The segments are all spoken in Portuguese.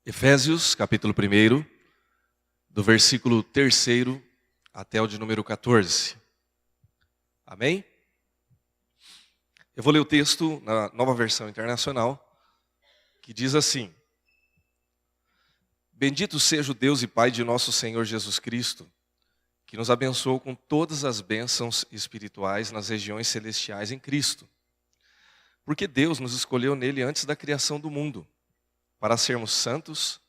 Efésios, capítulo 1, do versículo 3 até o de número 14. Amém? Eu vou ler o texto na Nova Versão Internacional, que diz assim: Bendito seja o Deus e Pai de nosso Senhor Jesus Cristo, que nos abençoou com todas as bênçãos espirituais nas regiões celestiais em Cristo. Porque Deus nos escolheu nele antes da criação do mundo, para sermos santos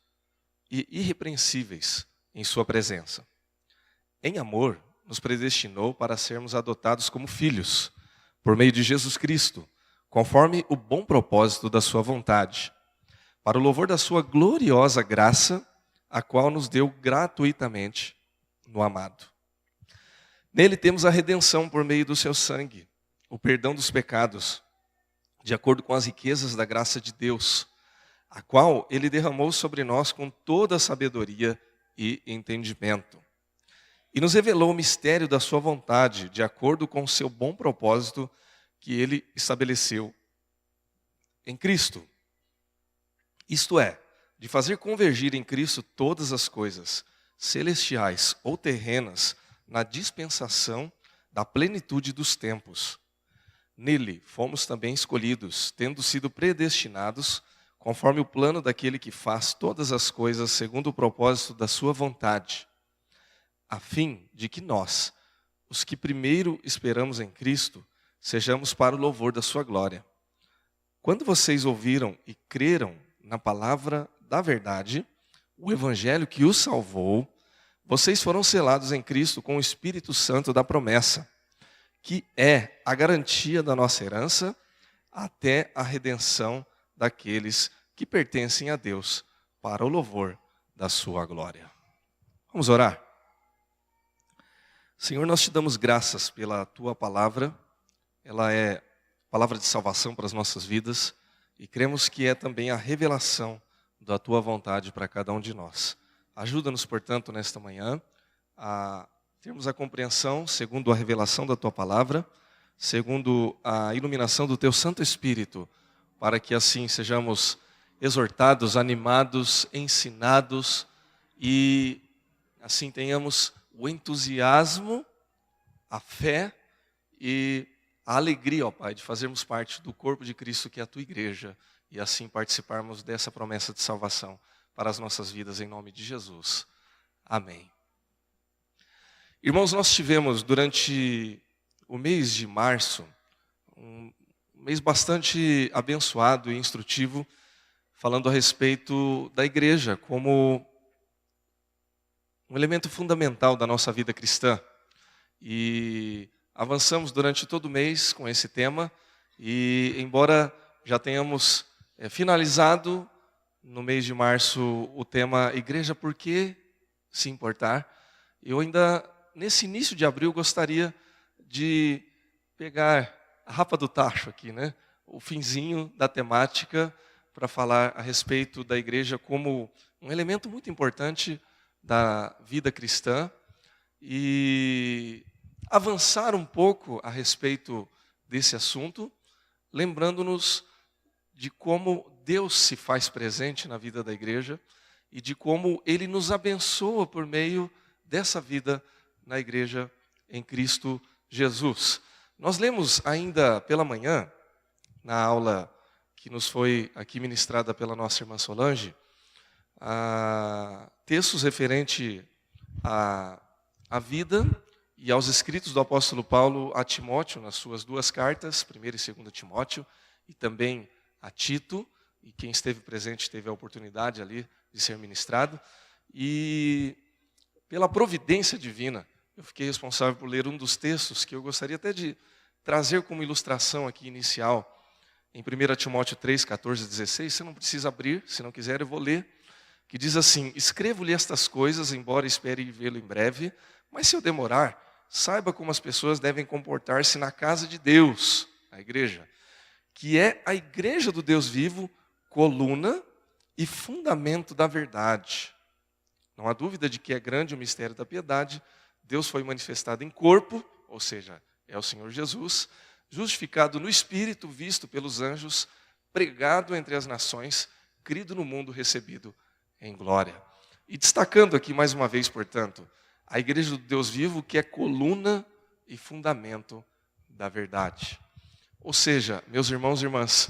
e irrepreensíveis em sua presença. Em amor, nos predestinou para sermos adotados como filhos, por meio de Jesus Cristo, conforme o bom propósito da sua vontade, para o louvor da sua gloriosa graça, a qual nos deu gratuitamente no amado. Nele temos a redenção por meio do seu sangue, o perdão dos pecados, de acordo com as riquezas da graça de Deus, a qual Ele derramou sobre nós com toda a sabedoria e entendimento. E nos revelou o mistério da sua vontade, de acordo com o seu bom propósito que Ele estabeleceu em Cristo. Isto é, de fazer convergir em Cristo todas as coisas, celestiais ou terrenas, na dispensação da plenitude dos tempos. Nele fomos também escolhidos, tendo sido predestinados, conforme o plano daquele que faz todas as coisas segundo o propósito da sua vontade, a fim de que nós, os que primeiro esperamos em Cristo, sejamos para o louvor da sua glória. Quando vocês ouviram e creram na palavra da verdade, o evangelho que os salvou, vocês foram selados em Cristo com o Espírito Santo da promessa, que é a garantia da nossa herança até a redenção daqueles que pertencem a Deus, para o louvor da sua glória. Vamos orar? Senhor, nós te damos graças pela tua palavra. Ela é palavra de salvação para as nossas vidas e cremos que é também a revelação da tua vontade para cada um de nós. Ajuda-nos, portanto, nesta manhã a termos a compreensão segundo a revelação da tua palavra, segundo a iluminação do teu Santo Espírito, para que assim sejamos exortados, animados, ensinados e assim tenhamos o entusiasmo, a fé e a alegria, ó Pai, de fazermos parte do corpo de Cristo, que é a tua igreja, e assim participarmos dessa promessa de salvação para as nossas vidas, em nome de Jesus. Amém. Irmãos, nós tivemos durante o mês de março um mês bastante abençoado e instrutivo, falando a respeito da igreja como um elemento fundamental da nossa vida cristã. E avançamos durante todo o mês com esse tema, e embora já tenhamos finalizado no mês de março o tema Igreja, por que se importar? Eu ainda, nesse início de abril, gostaria de pegar a rapa do tacho aqui, né? O finzinho da temática para falar a respeito da igreja como um elemento muito importante da vida cristã e avançar um pouco a respeito desse assunto, lembrando-nos de como Deus se faz presente na vida da igreja e de como Ele nos abençoa por meio dessa vida na igreja em Cristo Jesus. Nós lemos ainda pela manhã, na aula que nos foi aqui ministrada pela nossa irmã Solange, textos referentes à vida e aos escritos do apóstolo Paulo a Timóteo, nas suas duas cartas, 1 e 2 Timóteo, e também a Tito, e quem esteve presente teve a oportunidade ali de ser ministrado. E pela providência divina, eu fiquei responsável por ler um dos textos que eu gostaria até de trazer como ilustração aqui inicial, em 1 Timóteo 3, 14 e 16, você não precisa abrir, se não quiser eu vou ler, que diz assim: escrevo-lhe estas coisas, embora espere vê-lo em breve, mas se eu demorar, saiba como as pessoas devem comportar-se na casa de Deus, a igreja, que é a igreja do Deus vivo, coluna e fundamento da verdade. Não há dúvida de que é grande o mistério da piedade. Deus foi manifestado em corpo, ou seja, é o Senhor Jesus, justificado no Espírito, visto pelos anjos, pregado entre as nações, crido no mundo, recebido em glória. E destacando aqui mais uma vez, portanto, a igreja do Deus vivo, que é coluna e fundamento da verdade. Ou seja, meus irmãos e irmãs,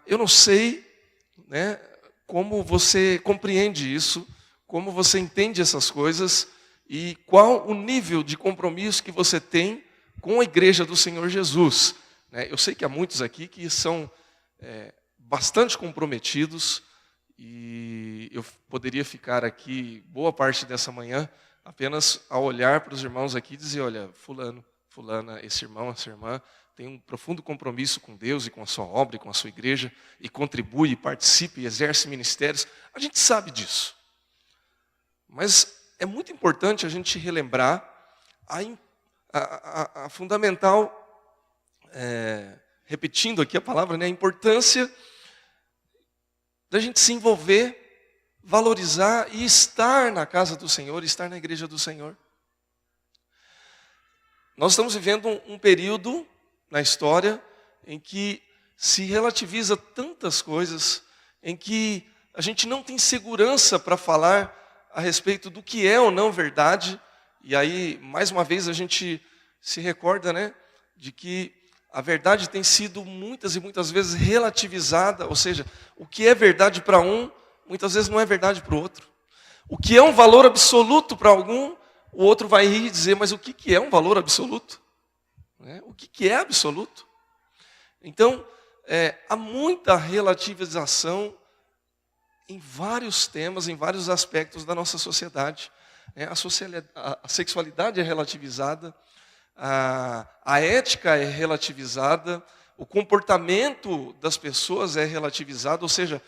eu não sei, né, como você compreende isso, como você entende essas coisas e qual o nível de compromisso que você tem com a igreja do Senhor Jesus. Eu sei que há muitos aqui que são bastante comprometidos e eu poderia ficar aqui boa parte dessa manhã apenas a olhar para os irmãos aqui e dizer, olha, fulano, fulana, esse irmão, essa irmã tem um profundo compromisso com Deus e com a sua obra e com a sua igreja e contribui, participa e exerce ministérios. A gente sabe disso. Mas é muito importante a gente relembrar a fundamental, repetindo aqui a palavra, né, a importância da gente se envolver, valorizar e estar na casa do Senhor, estar na igreja do Senhor. Nós estamos vivendo um período na história em que se relativiza tantas coisas, em que a gente não tem segurança para falar a respeito do que é ou não verdade. E aí, mais uma vez, a gente se recorda, né, de que a verdade tem sido muitas e muitas vezes relativizada, ou seja, o que é verdade para um, muitas vezes não é verdade para o outro. O que é um valor absoluto para algum, o outro vai rir e dizer, mas o que é um valor absoluto? O que é absoluto? Então, há muita relativização em vários temas, em vários aspectos da nossa sociedade. A sexualidade é relativizada, a ética é relativizada, o comportamento das pessoas é relativizado, ou seja,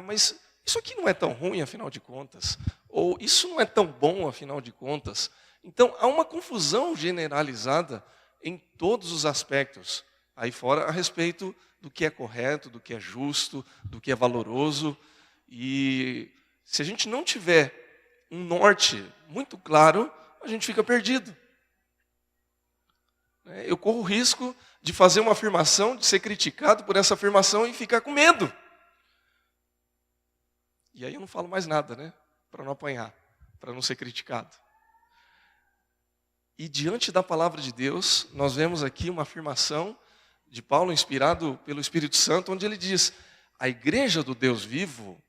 mas isso aqui não é tão ruim, afinal de contas, ou isso não é tão bom, afinal de contas. Então, há uma confusão generalizada em todos os aspectos, aí fora, a respeito do que é correto, do que é justo, do que é valoroso. E se a gente não tiver um norte muito claro, a gente fica perdido. Eu corro o risco de fazer uma afirmação, de ser criticado por essa afirmação e ficar com medo. E aí eu não falo mais nada, né? Para não apanhar, para não ser criticado. E diante da palavra de Deus, nós vemos aqui uma afirmação de Paulo, inspirado pelo Espírito Santo, onde ele diz, a igreja do Deus vivo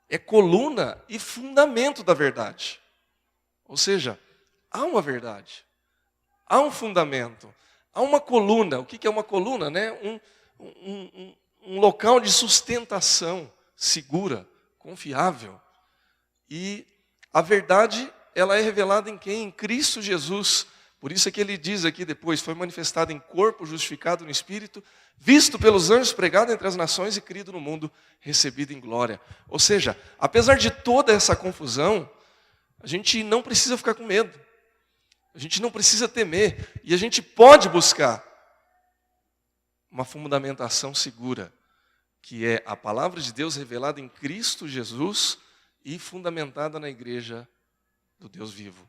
é coluna e fundamento da verdade. Ou seja, há uma verdade, há um fundamento, há uma coluna. O que é uma coluna? Né? Um local de sustentação segura, confiável. E a verdade, ela é revelada em quem? Em Cristo Jesus. Por isso é que ele diz aqui depois, foi manifestado em corpo, justificado no Espírito, visto pelos anjos, pregado entre as nações e crido no mundo, recebido em glória. Ou seja, apesar de toda essa confusão, a gente não precisa ficar com medo. A gente não precisa temer. E a gente pode buscar uma fundamentação segura, que é a palavra de Deus revelada em Cristo Jesus e fundamentada na igreja do Deus vivo,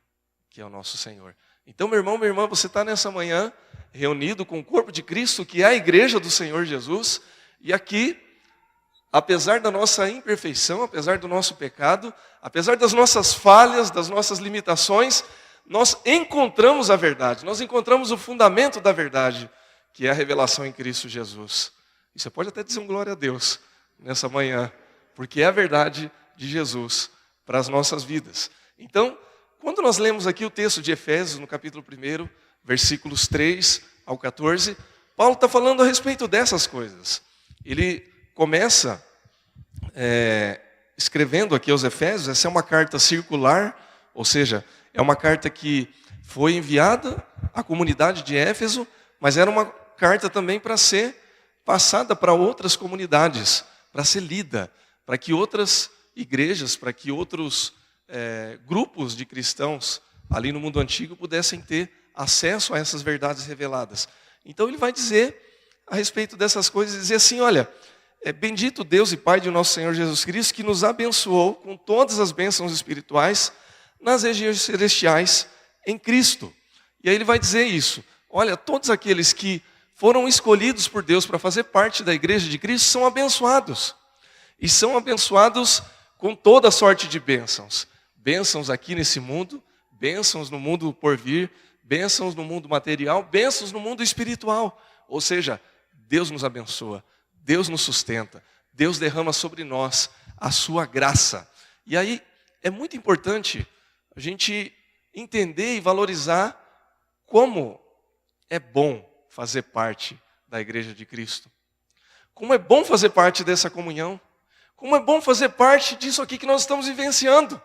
que é o nosso Senhor. Então, meu irmão, minha irmã, você está nessa manhã reunido com o corpo de Cristo, que é a igreja do Senhor Jesus, e aqui, apesar da nossa imperfeição, apesar do nosso pecado, apesar das nossas falhas, das nossas limitações, nós encontramos a verdade, nós encontramos o fundamento da verdade, que é a revelação em Cristo Jesus. E você pode até dizer um glória a Deus nessa manhã, porque é a verdade de Jesus para as nossas vidas. Então, quando nós lemos aqui o texto de Efésios, no capítulo 1, versículos 3 ao 14, Paulo está falando a respeito dessas coisas. Ele começa escrevendo aqui aos Efésios, essa é uma carta circular, ou seja, é uma carta que foi enviada à comunidade de Éfeso, mas era uma carta também para ser passada para outras comunidades, para ser lida, para que outras igrejas, para que outros grupos de cristãos ali no mundo antigo pudessem ter acesso a essas verdades reveladas. Então ele vai dizer a respeito dessas coisas, dizer assim, olha, bendito Deus e Pai de nosso Senhor Jesus Cristo, que nos abençoou com todas as bênçãos espirituais nas regiões celestiais em Cristo. E aí ele vai dizer isso. Olha, todos aqueles que foram escolhidos por Deus para fazer parte da igreja de Cristo são abençoados. E são abençoados com toda sorte de bênçãos. Bênçãos aqui nesse mundo, bênçãos no mundo por vir, bênçãos no mundo material, bênçãos no mundo espiritual. Ou seja, Deus nos abençoa, Deus nos sustenta, Deus derrama sobre nós a sua graça. E aí é muito importante a gente entender e valorizar como é bom fazer parte da igreja de Cristo. Como é bom fazer parte dessa comunhão. Como é bom fazer parte disso aqui que nós estamos vivenciando.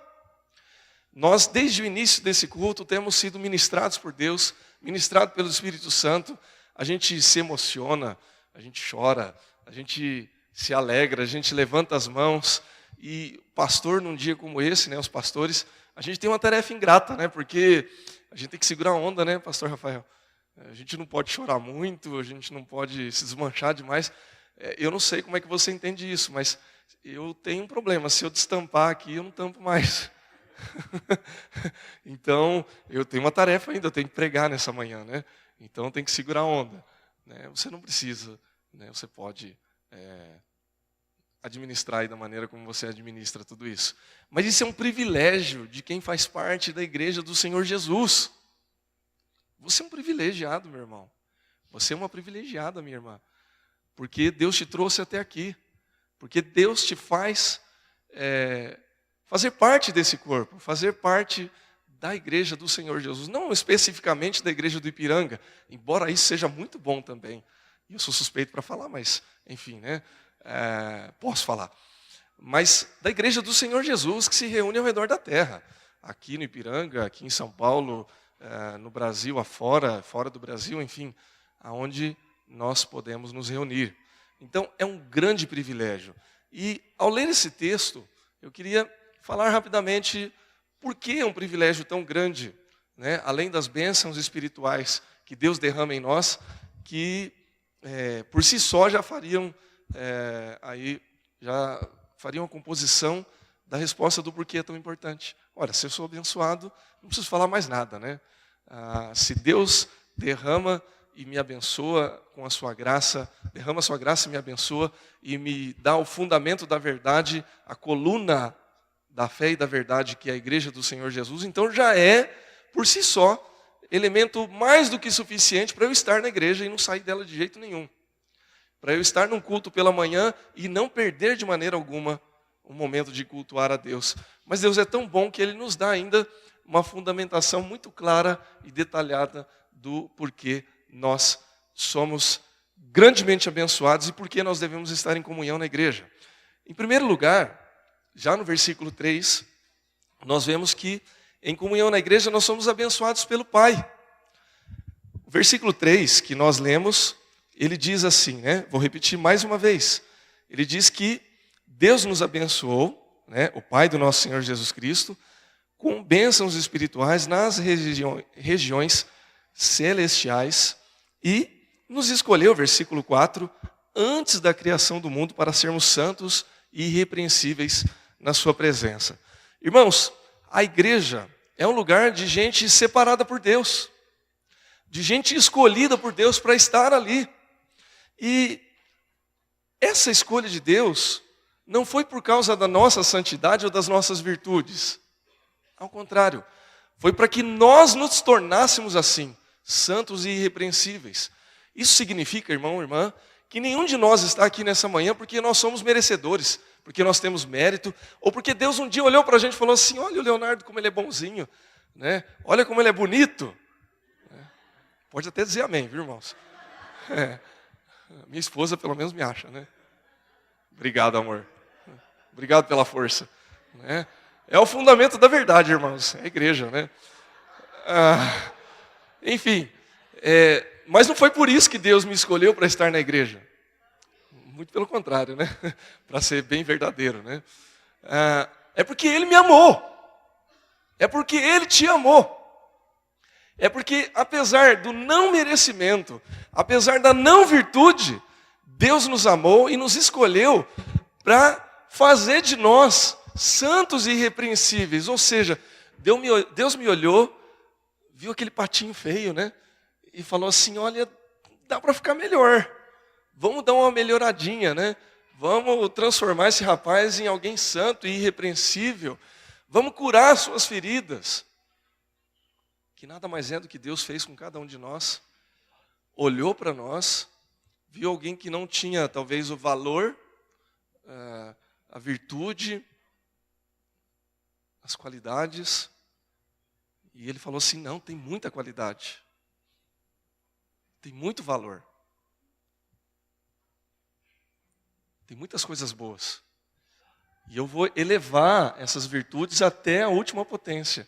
Nós, desde o início desse culto, temos sido ministrados por Deus, ministrados pelo Espírito Santo. A gente se emociona, a gente chora, a gente se alegra, a gente levanta as mãos. E pastor, num dia como esse, né, os pastores, a gente tem uma tarefa ingrata, né, porque a gente tem que segurar a onda, né, pastor Rafael? A gente não pode chorar muito, a gente não pode se desmanchar demais. Eu não sei como é que você entende isso, mas eu tenho um problema. Se eu destampar aqui, eu não tampo mais. Então, eu tenho uma tarefa ainda, eu tenho que pregar nessa manhã, né? Então, tem que segurar a onda. Né? Você não precisa, né? Você pode administrar aí da maneira como você administra tudo isso. Mas isso é um privilégio de quem faz parte da igreja do Senhor Jesus. Você é um privilegiado, meu irmão. Você é uma privilegiada, minha irmã. Porque Deus te trouxe até aqui. Porque Deus te faz fazer parte desse corpo, fazer parte da igreja do Senhor Jesus. Não especificamente da igreja do Ipiranga, embora isso seja muito bom também. Eu sou suspeito para falar, mas, enfim, né? Posso falar. Mas da igreja do Senhor Jesus, que se reúne ao redor da terra. Aqui no Ipiranga, aqui em São Paulo, no Brasil afora, fora do Brasil, enfim, aonde nós podemos nos reunir. Então, é um grande privilégio. E, ao ler esse texto, eu queria falar rapidamente por que é um privilégio tão grande, né? Além das bênçãos espirituais que Deus derrama em nós, que por si só já fariam a composição da resposta do porquê é tão importante. Olha, se eu sou abençoado, não preciso falar mais nada, né? Se Deus derrama e me abençoa com a sua graça, derrama a sua graça e me abençoa e me dá o fundamento da verdade, a coluna da fé e da verdade que é a igreja do Senhor Jesus, então já é, por si só, elemento mais do que suficiente para eu estar na igreja e não sair dela de jeito nenhum. Para eu estar num culto pela manhã e não perder de maneira alguma o momento de cultuar a Deus. Mas Deus é tão bom que Ele nos dá ainda uma fundamentação muito clara e detalhada do porquê nós somos grandemente abençoados e porquê nós devemos estar em comunhão na igreja. Em primeiro lugar, já no versículo 3, nós vemos que em comunhão na igreja nós somos abençoados pelo Pai. O versículo 3 que nós lemos, ele diz assim, né? Vou repetir mais uma vez. Ele diz que Deus nos abençoou, né? O Pai do nosso Senhor Jesus Cristo, com bênçãos espirituais nas regiões celestiais e nos escolheu, versículo 4, antes da criação do mundo para sermos santos e irrepreensíveis na sua presença. Irmãos, a igreja é um lugar de gente separada por Deus, de gente escolhida por Deus para estar ali. E essa escolha de Deus não foi por causa da nossa santidade ou das nossas virtudes. Ao contrário, foi para que nós nos tornássemos assim, santos e irrepreensíveis. Isso significa, irmão, irmã, que nenhum de nós está aqui nessa manhã porque nós somos merecedores, porque nós temos mérito, ou porque Deus um dia olhou para a gente e falou assim, olha o Leonardo como ele é bonzinho, né? Olha como ele é bonito. Pode até dizer amém, viu, irmãos? Minha esposa pelo menos me acha, né? Obrigado, amor. Obrigado pela força. Né? É o fundamento da verdade, irmãos. É a igreja, né? Enfim, mas não foi por isso que Deus me escolheu para estar na igreja. Muito pelo contrário, né? Para ser bem verdadeiro, né? É porque Ele me amou. É porque Ele te amou. É porque, apesar do não merecimento, apesar da não virtude, Deus nos amou e nos escolheu para fazer de nós santos e irrepreensíveis. Ou seja, Deus me olhou, viu aquele patinho feio, né? E falou assim, olha, dá para ficar melhor. Vamos dar uma melhoradinha, né? Vamos transformar esse rapaz em alguém santo e irrepreensível. Vamos curar suas feridas. Que nada mais é do que Deus fez com cada um de nós. Olhou para nós, viu alguém que não tinha talvez o valor, a virtude, as qualidades. E ele falou assim, não, tem muita qualidade. Tem muito valor. Tem muitas coisas boas. E eu vou elevar essas virtudes até a última potência.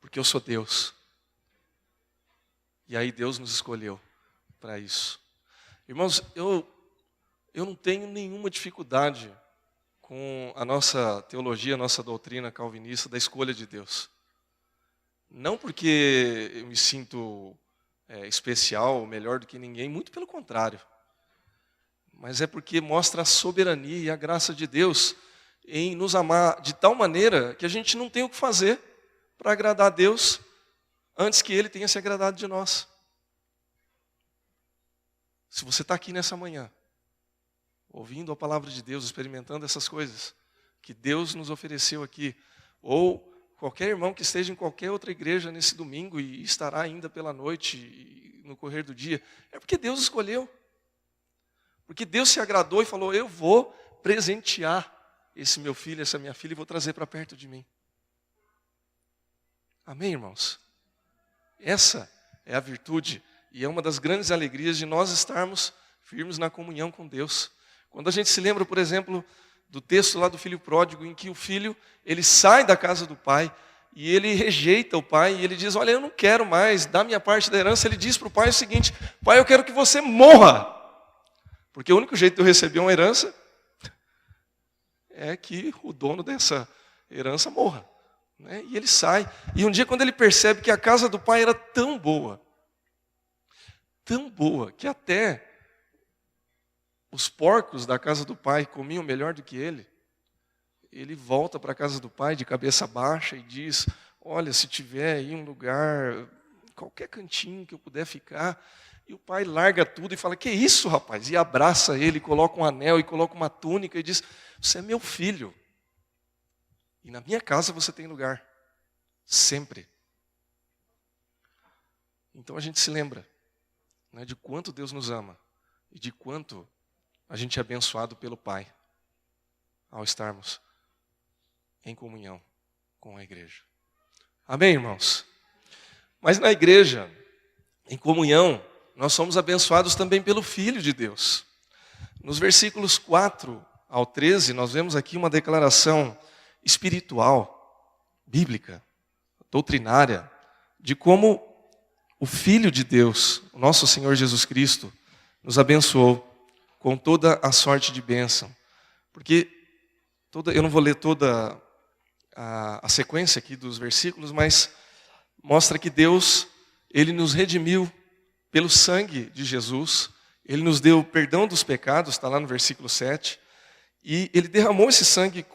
Porque eu sou Deus. E aí Deus nos escolheu para isso. Irmãos, eu não tenho nenhuma dificuldade com a nossa teologia, a nossa doutrina calvinista da escolha de Deus. Não porque eu me sinto especial, melhor do que ninguém, muito pelo contrário. Mas é porque mostra a soberania e a graça de Deus em nos amar de tal maneira que a gente não tem o que fazer para agradar a Deus antes que Ele tenha se agradado de nós. Se você está aqui nessa manhã, ouvindo a palavra de Deus, experimentando essas coisas que Deus nos ofereceu aqui, ou qualquer irmão que esteja em qualquer outra igreja nesse domingo e estará ainda pela noite e no correr do dia, é porque Deus escolheu. Porque Deus se agradou e falou, eu vou presentear esse meu filho, essa minha filha, e vou trazer para perto de mim. Amém, irmãos? Essa é a virtude e é uma das grandes alegrias de nós estarmos firmes na comunhão com Deus. Quando a gente se lembra, por exemplo, do texto lá do filho pródigo, em que o filho, ele sai da casa do pai e ele rejeita o pai e ele diz, olha, eu não quero mais, dá minha parte da herança. Ele diz para o pai o seguinte, pai, eu quero que você morra. Porque o único jeito de eu receber uma herança é que o dono dessa herança morra. Né? E ele sai. E um dia, quando ele percebe que a casa do pai era tão boa, que até os porcos da casa do pai comiam melhor do que ele volta para a casa do pai de cabeça baixa e diz, olha, se tiver aí um lugar, qualquer cantinho que eu puder ficar. E o pai larga tudo e fala, que isso, rapaz? E abraça ele, coloca um anel e coloca uma túnica e diz, você é meu filho. E na minha casa você tem lugar. Sempre. Então a gente se lembra, né, de quanto Deus nos ama. E de quanto a gente é abençoado pelo Pai. Ao estarmos em comunhão com a igreja. Amém, irmãos? Mas na igreja, em comunhão, nós somos abençoados também pelo Filho de Deus. Nos versículos 4 ao 13, nós vemos aqui uma declaração espiritual, bíblica, doutrinária, de como o Filho de Deus, o nosso Senhor Jesus Cristo, nos abençoou com toda a sorte de bênção. Porque, eu não vou ler toda a sequência aqui dos versículos, mas mostra que Deus, Ele nos redimiu pelo sangue de Jesus, Ele nos deu perdão dos pecados, está lá no versículo 7, e Ele derramou esse sangue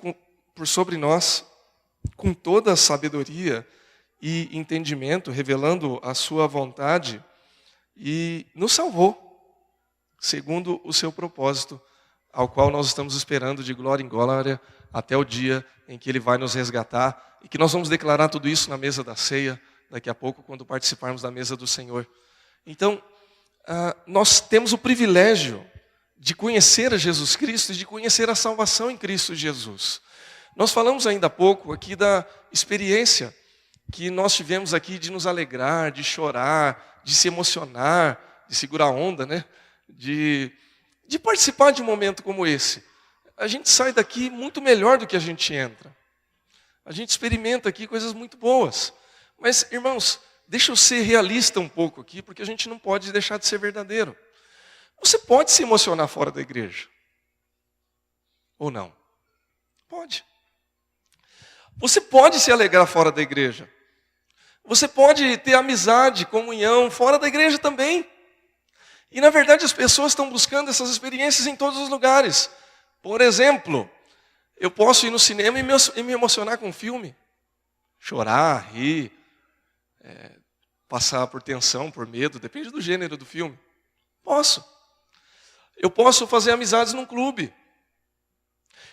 por sobre nós, com toda a sabedoria e entendimento, revelando a sua vontade, e nos salvou, segundo o seu propósito, ao qual nós estamos esperando de glória em glória, até o dia em que Ele vai nos resgatar, e que nós vamos declarar tudo isso na mesa da ceia, daqui a pouco, quando participarmos da mesa do Senhor. Então, nós temos o privilégio de conhecer a Jesus Cristo e de conhecer a salvação em Cristo Jesus. Nós falamos ainda há pouco aqui da experiência que nós tivemos aqui de nos alegrar, de chorar, de se emocionar, de segurar a onda, né? De participar de um momento como esse. A gente sai daqui muito melhor do que a gente entra. A gente experimenta aqui coisas muito boas. Mas, irmãos, deixa eu ser realista um pouco aqui, porque a gente não pode deixar de ser verdadeiro. Você pode se emocionar fora da igreja? Ou não? Pode. Você pode se alegrar fora da igreja. Você pode ter amizade, comunhão fora da igreja também. E na verdade as pessoas estão buscando essas experiências em todos os lugares. Por exemplo, eu posso ir no cinema e me emocionar com um filme. Chorar, rir, passar por tensão, por medo, depende do gênero do filme. Posso. Eu posso fazer amizades num clube.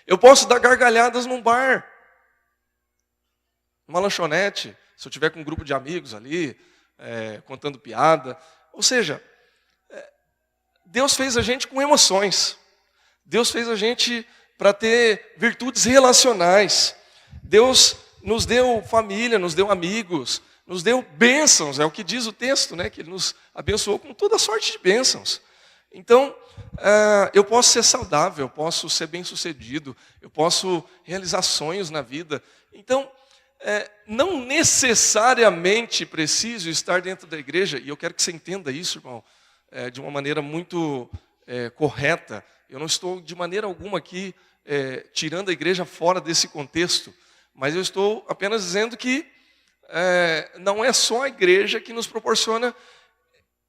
Eu posso dar gargalhadas num bar. Numa lanchonete, se eu tiver com um grupo de amigos ali, contando piada. Ou seja, Deus fez a gente com emoções. Deus fez a gente para ter virtudes relacionais. Deus nos deu família, nos deu amigos, nos deu bênçãos, é o que diz o texto, né? Que Ele nos abençoou com toda sorte de bênçãos. Então, eu posso ser saudável, eu posso ser bem-sucedido, eu posso realizar sonhos na vida. Então, não necessariamente preciso estar dentro da igreja, e eu quero que você entenda isso, irmão, de uma maneira muito correta. Eu não estou de maneira alguma aqui tirando a igreja fora desse contexto, mas eu estou apenas dizendo que não é só a igreja que nos proporciona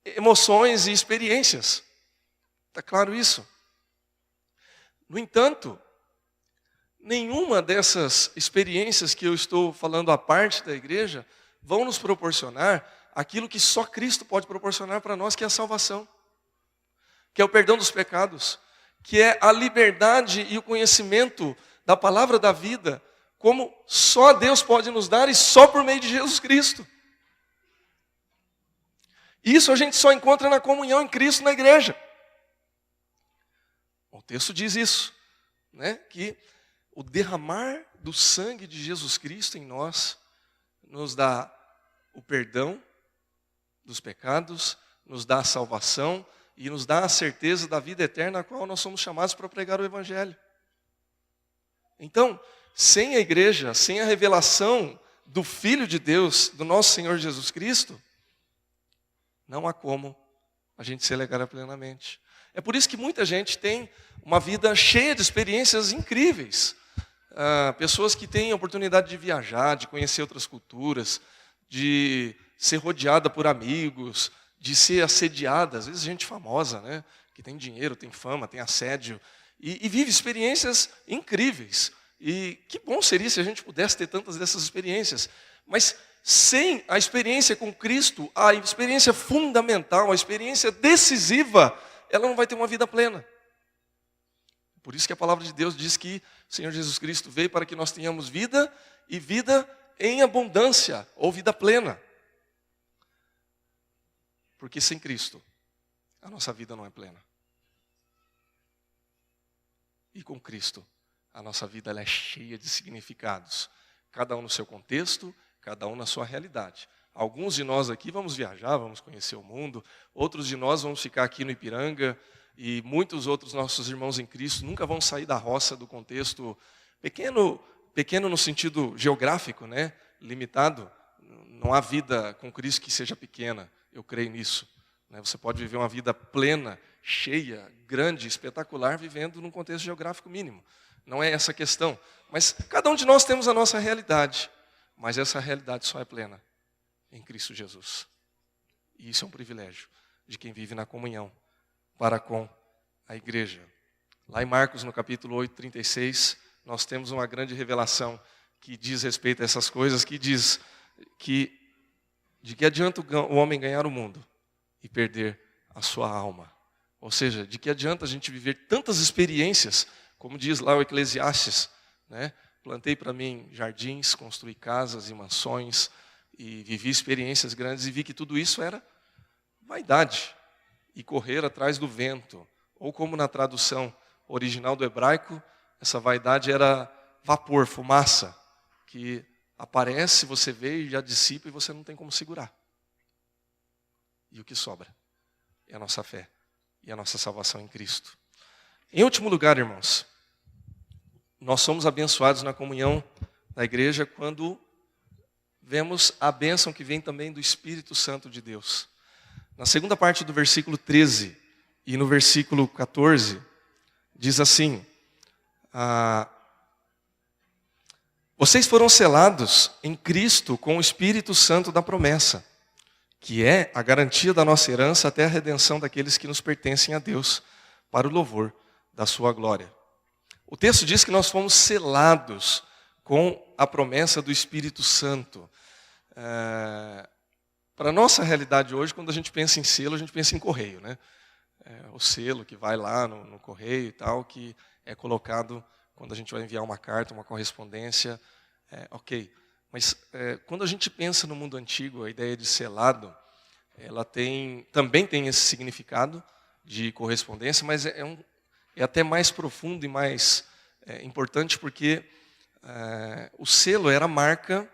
emoções e experiências. Está claro isso? No entanto, nenhuma dessas experiências que eu estou falando à parte da igreja vão nos proporcionar aquilo que só Cristo pode proporcionar para nós, que é a salvação, que é o perdão dos pecados, que é a liberdade e o conhecimento da palavra da vida, como só Deus pode nos dar e só por meio de Jesus Cristo. Isso a gente só encontra na comunhão em Cristo na igreja. O texto diz isso, né? Que o derramar do sangue de Jesus Cristo em nós nos dá o perdão dos pecados, nos dá a salvação e nos dá a certeza da vida eterna a qual nós somos chamados para pregar o Evangelho. Então, sem a igreja, sem a revelação do Filho de Deus, do nosso Senhor Jesus Cristo, não há como a gente se alegrar plenamente. É por isso que muita gente tem uma vida cheia de experiências incríveis. Pessoas que têm a oportunidade de viajar, de conhecer outras culturas, de ser rodeada por amigos, de ser assediada, às vezes gente famosa, né? Que tem dinheiro, tem fama, tem assédio, e vive experiências incríveis. E que bom seria se a gente pudesse ter tantas dessas experiências. Mas sem a experiência com Cristo, a experiência fundamental, a experiência decisiva, ela não vai ter uma vida plena. Por isso que a palavra de Deus diz que o Senhor Jesus Cristo veio para que nós tenhamos vida e vida em abundância, ou vida plena. Porque sem Cristo, a nossa vida não é plena. E com Cristo, a nossa vida ela é cheia de significados. Cada um no seu contexto, cada um na sua realidade. Alguns de nós aqui vamos viajar, vamos conhecer o mundo. Outros de nós vamos ficar aqui no Ipiranga. E muitos outros nossos irmãos em Cristo nunca vão sair da roça, do contexto pequeno no sentido geográfico, né? Limitado. Não há vida com Cristo que seja pequena, eu creio nisso. Você pode viver uma vida plena, cheia, grande, espetacular, vivendo num contexto geográfico mínimo. Não é essa a questão. Mas cada um de nós temos a nossa realidade. Mas essa realidade só é plena em Cristo Jesus. E isso é um privilégio de quem vive na comunhão para com a igreja. Lá em Marcos, no capítulo 8, 36, nós temos uma grande revelação que diz respeito a essas coisas, que diz que de que adianta o homem ganhar o mundo e perder a sua alma? Ou seja, de que adianta a gente viver tantas experiências, como diz lá o Eclesiastes, né? Plantei para mim jardins, construí casas e mansões, e vivi experiências grandes e vi que tudo isso era vaidade e correr atrás do vento. Ou como na tradução original do hebraico, essa vaidade era vapor, fumaça, que aparece, você vê e já dissipa e você não tem como segurar. E o que sobra é a nossa fé e a nossa salvação em Cristo. Em último lugar, irmãos, nós somos abençoados na comunhão da igreja quando vemos a bênção que vem também do Espírito Santo de Deus. Na segunda parte do versículo 13 e no versículo 14, diz assim: vocês foram selados em Cristo com o Espírito Santo da promessa, que é a garantia da nossa herança até a redenção daqueles que nos pertencem a Deus, para o louvor da sua glória. O texto diz que nós fomos selados com a promessa do Espírito Santo. Para a nossa realidade hoje, quando a gente pensa em selo, a gente pensa em correio, né? O selo que vai lá no correio e tal, que é colocado quando a gente vai enviar uma carta, uma correspondência, ok. Mas quando a gente pensa no mundo antigo, a ideia de selado, ela também tem esse significado de correspondência, mas é até mais profundo e mais importante, porque o selo era a marca,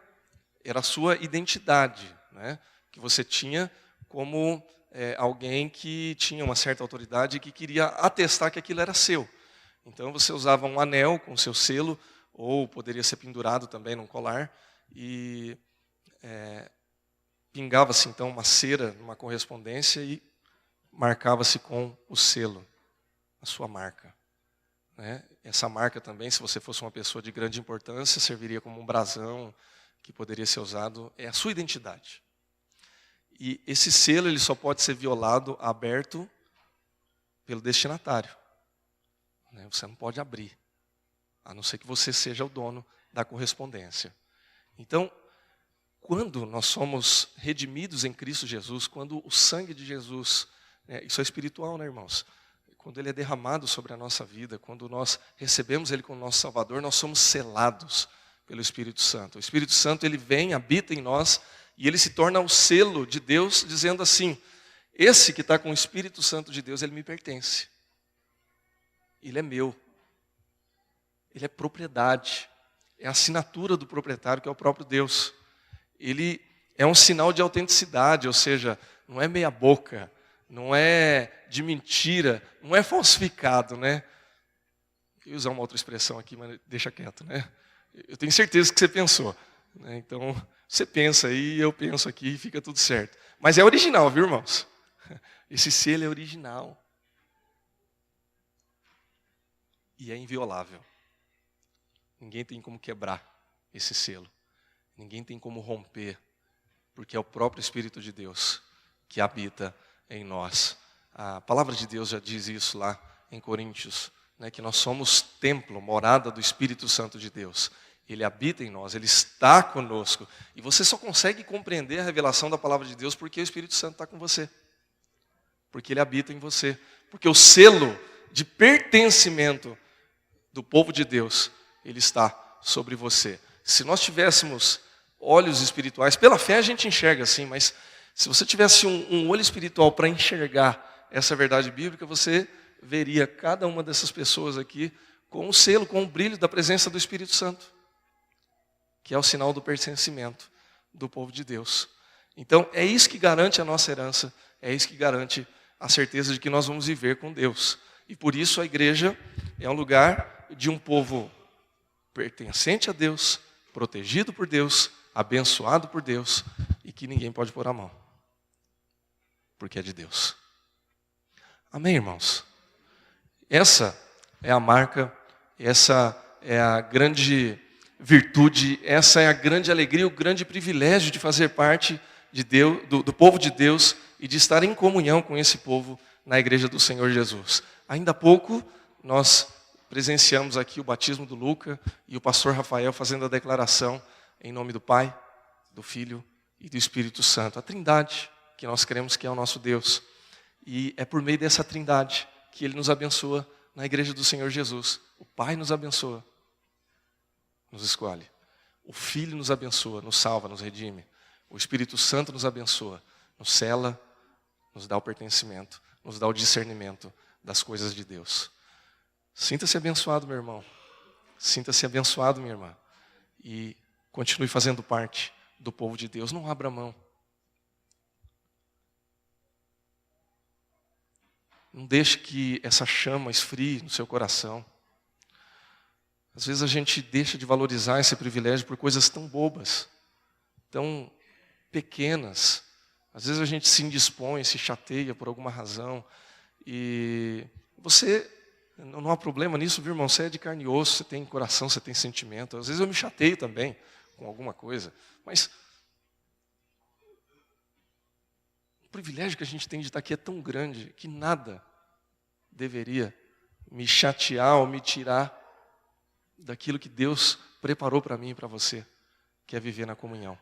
era a sua identidade, né? Que você tinha como alguém que tinha uma certa autoridade e que queria atestar que aquilo era seu. Então você usava um anel com seu selo, ou poderia ser pendurado também num colar, e pingava-se então uma cera numa correspondência e marcava-se com o selo, a sua marca. Né? Essa marca também, se você fosse uma pessoa de grande importância, serviria como um brasão que poderia ser usado, é a sua identidade. E esse selo ele só pode ser violado, aberto, pelo destinatário. Você não pode abrir, a não ser que você seja o dono da correspondência. Então, quando nós somos redimidos em Cristo Jesus, quando o sangue de Jesus, isso é espiritual, né, irmãos? Quando ele é derramado sobre a nossa vida, quando nós recebemos ele como nosso Salvador, nós somos selados pelo Espírito Santo. O Espírito Santo ele vem, habita em nós, e ele se torna o selo de Deus, dizendo assim: esse que está com o Espírito Santo de Deus, ele me pertence. Ele é meu. Ele é propriedade. É a assinatura do proprietário, que é o próprio Deus. Ele é um sinal de autenticidade, ou seja, não é meia boca, não é de mentira, não é falsificado, né? Eu ia usar uma outra expressão aqui, mas deixa quieto, né? Eu tenho certeza que você pensou, né? Então, você pensa aí, eu penso aqui, fica tudo certo. Mas é original, viu, irmãos? Esse selo é original. E é inviolável. Ninguém tem como quebrar esse selo. Ninguém tem como romper, porque é o próprio Espírito de Deus que habita em nós. A palavra de Deus já diz isso lá em Coríntios, né, que nós somos templo, morada do Espírito Santo de Deus. Ele habita em nós, ele está conosco. E você só consegue compreender a revelação da palavra de Deus porque o Espírito Santo está com você. Porque ele habita em você. Porque o selo de pertencimento do povo de Deus, ele está sobre você. Se nós tivéssemos olhos espirituais, pela fé a gente enxerga assim, mas se você tivesse um olho espiritual para enxergar essa verdade bíblica, você veria cada uma dessas pessoas aqui com o selo, com o brilho da presença do Espírito Santo, que é o sinal do pertencimento do povo de Deus. Então, é isso que garante a nossa herança, é isso que garante a certeza de que nós vamos viver com Deus. E por isso a igreja é um lugar de um povo pertencente a Deus, protegido por Deus, abençoado por Deus, e que ninguém pode pôr a mão, porque é de Deus. Amém, irmãos? Essa é a marca, essa é a grande virtude, essa é a grande alegria, o grande privilégio de fazer parte de Deus, do povo de Deus e de estar em comunhão com esse povo na igreja do Senhor Jesus. Ainda há pouco nós presenciamos aqui o batismo do Luca e o pastor Rafael fazendo a declaração em nome do Pai, do Filho e do Espírito Santo. A Trindade, que nós cremos que é o nosso Deus. E é por meio dessa Trindade que Ele nos abençoa na igreja do Senhor Jesus. O Pai nos abençoa, nos escolhe. O Filho nos abençoa, nos salva, nos redime. O Espírito Santo nos abençoa, nos sela, nos dá o pertencimento, nos dá o discernimento das coisas de Deus. Sinta-se abençoado, meu irmão. Sinta-se abençoado, minha irmã. E continue fazendo parte do povo de Deus. Não abra mão. Não deixe que essa chama esfrie no seu coração. Às vezes a gente deixa de valorizar esse privilégio por coisas tão bobas, tão pequenas. Às vezes a gente se indispõe, se chateia por alguma razão. E você, não há problema nisso, viu, irmão? Você é de carne e osso, você tem coração, você tem sentimento. Às vezes eu me chateio também com alguma coisa. Mas O privilégio que a gente tem de estar aqui é tão grande que nada deveria me chatear ou me tirar daquilo que Deus preparou para mim e para você, que é viver na comunhão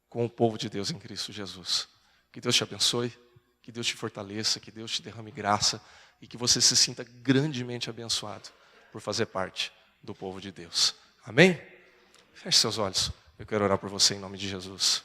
com o povo de Deus em Cristo Jesus. Que Deus te abençoe, que Deus te fortaleça, que Deus te derrame graça e que você se sinta grandemente abençoado por fazer parte do povo de Deus. Amém? Feche seus olhos. Eu quero orar por você em nome de Jesus.